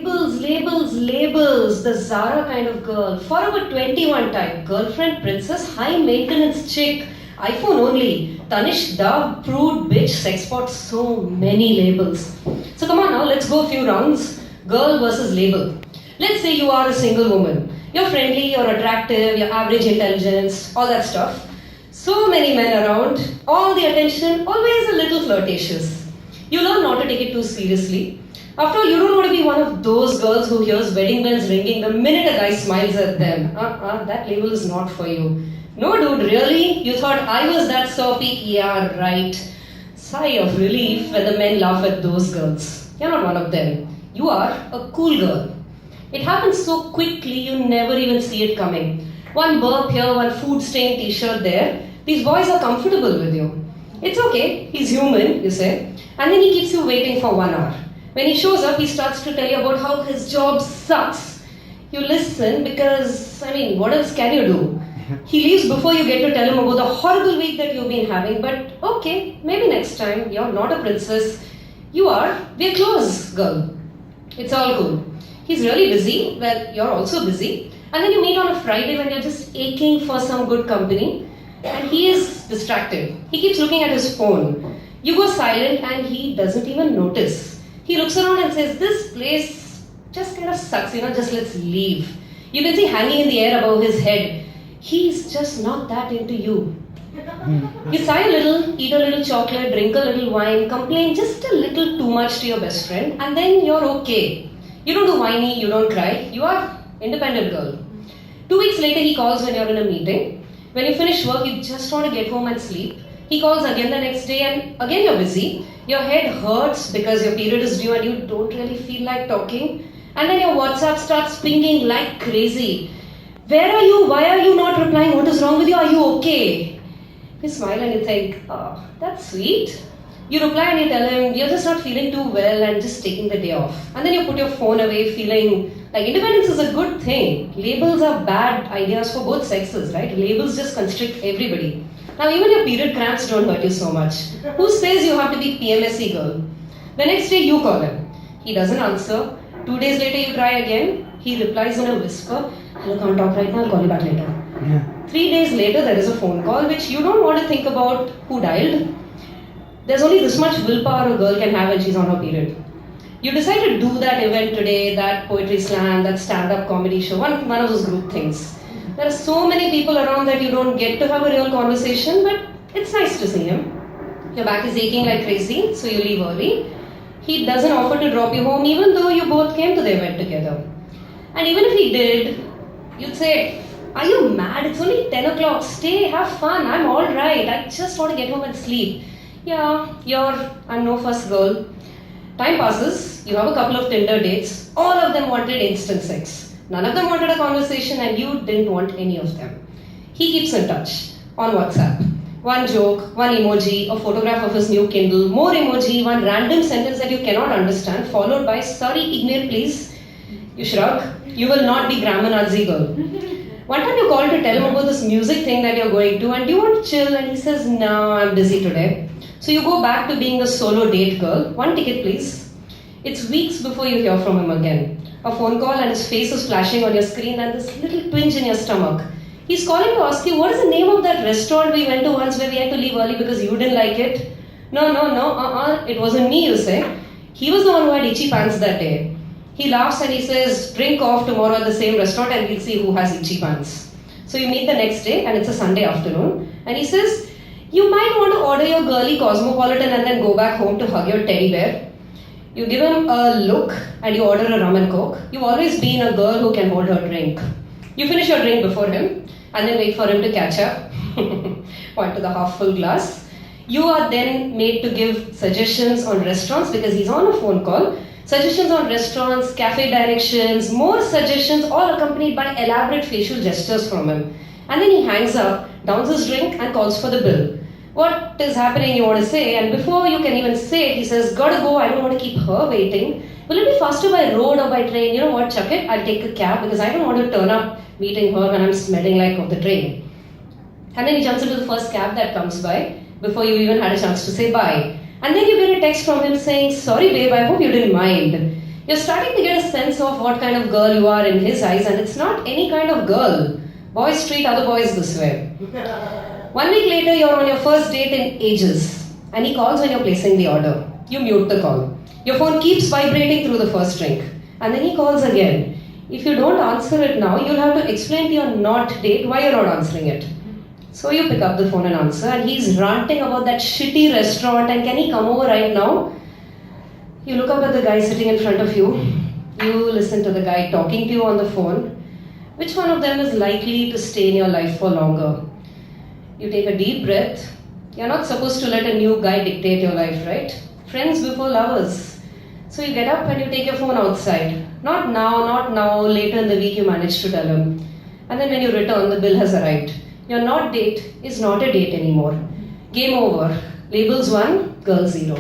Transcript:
Labels, labels, labels. The Zara kind of girl. Forever 21 type. Girlfriend, princess, high maintenance chick. iPhone only. Tanish, dove, prude, bitch, sex pot. So many labels. So come on now, let's go a few rounds. Girl versus label. Let's say you are a single woman. You're friendly, you're attractive, you're average intelligence, all that stuff. So many men around, all the attention, always a little flirtatious. You learn not to take it too seriously. After all, you don't want to be one of those girls who hears wedding bells ringing the minute a guy smiles at them. That label is not for you. No dude, really? You thought I was that soppy? Yeah, right. Sigh of relief when the men laugh at those girls. You're not one of them. You are a cool girl. It happens so quickly you never even see it coming. One burp here, one food stained t-shirt there. These boys are comfortable with you. It's okay, he's human, you say. And then he keeps you waiting for 1 hour. When he shows up, he starts to tell you about how his job sucks. You listen because, what else can you do? He leaves before you get to tell him about the horrible week that you've been having, but okay, maybe next time. You're not a princess. You are. We're close, girl. It's all cool. He's really busy. Well, you're also busy. And then you meet on a Friday when you're just aching for some good company. And he is distracted. He keeps looking at his phone. You go silent and he doesn't even notice. He looks around and says, this place just kind of sucks, just let's leave. You can see hanging in the air above his head. He's just not that into you. You sigh a little, eat a little chocolate, drink a little wine, complain just a little too much to your best friend, and then you're okay. You don't do whiny, you don't cry. You are independent girl. 2 weeks later, he calls when you're in a meeting. When you finish work, you just want to get home and sleep. He calls again the next day and again you're busy. Your head hurts because your period is due and you don't really feel like talking. And then your WhatsApp starts pinging like crazy. Where are you? Why are you not replying? What is wrong with you? Are you okay? You smile and you think, oh, that's sweet. You reply and you tell him you're just not feeling too well and just taking the day off. And then you put your phone away feeling like independence is a good thing. Labels are bad ideas for both sexes, right? Labels just constrict everybody. Now even your period cramps don't hurt you so much. Who says you have to be PMSy girl? The next day you call him. He doesn't answer. 2 days later you try again. He replies in a whisper. Hello, can't talk right now, I'll call you back later. Yeah. 3 days later there is a phone call which you don't want to think about who dialed. There's only this much willpower a girl can have when she's on her period. You decide to do that event today, that poetry slam, that stand-up comedy show, one of those group things. There are so many people around that you don't get to have a real conversation, but it's nice to see him. Your back is aching like crazy, so you leave early. He doesn't offer to drop you home even though you both came to the event together. And even if he did, you'd say, are you mad? It's only 10 o'clock. Stay, have fun. I'm alright. I just want to get home and sleep. Yeah, I'm no fuss girl. Time passes. You have a couple of Tinder dates. All of them wanted instant sex. None of them wanted a conversation and you didn't want any of them. He keeps in touch on WhatsApp. One joke, one emoji, a photograph of his new Kindle, more emoji, one random sentence that you cannot understand, followed by, sorry, ignore please. You shrug. You will not be grammar Nazi girl. One time you called to tell him about this music thing that you're going to and do you want to chill? And he says, no, I'm busy today. So you go back to being the solo date girl. One ticket please. It's weeks before you hear from him again. A phone call and his face is flashing on your screen and this little twinge in your stomach. He's calling to ask you, what is the name of that restaurant we went to once where we had to leave early because you didn't like it? No, it wasn't me, you say. He was the one who had itchy pants that day. He laughs and he says, drink off tomorrow at the same restaurant and we'll see who has itchy pants. So you meet the next day and it's a Sunday afternoon and he says, you might want to order your girly Cosmopolitan and then go back home to hug your teddy bear. You give him a look and you order a rum and coke. You've always been a girl who can hold her drink. You finish your drink before him and then wait for him to catch up. Point to the half full glass. You are then made to give suggestions on restaurants because he's on a phone call. Suggestions on restaurants, cafe directions, more suggestions, all accompanied by elaborate facial gestures from him. And then he hangs up, downs his drink and calls for the bill. What is happening you want to say, and before you can even say it, he says, gotta go, I don't want to keep her waiting. Will it be faster by road or by train? You know what, chuck it, I'll take a cab because I don't want to turn up meeting her when I'm smelling like of the train. And then he jumps into the first cab that comes by before you even had a chance to say bye. And then you get a text from him saying, sorry babe, I hope you didn't mind. You're starting to get a sense of what kind of girl you are in his eyes, and it's not any kind of girl. Boys treat other boys this way. 1 week later, you're on your first date in ages, and he calls when you're placing the order. You mute the call. Your phone keeps vibrating through the first drink, and then he calls again. If you don't answer it now, you'll have to explain to your not date why you're not answering it. So you pick up the phone and answer, and he's ranting about that shitty restaurant and can he come over right now? You look up at the guy sitting in front of you. You listen to the guy talking to you on the phone. Which one of them is likely to stay in your life for longer? You take a deep breath. You're not supposed to let a new guy dictate your life, right? Friends before lovers. So you get up and you take your phone outside. Not now, later in the week you manage to tell him. And then when you return, the bill has arrived. Your not date is not a date anymore. Game over. Labels 1, girl 0.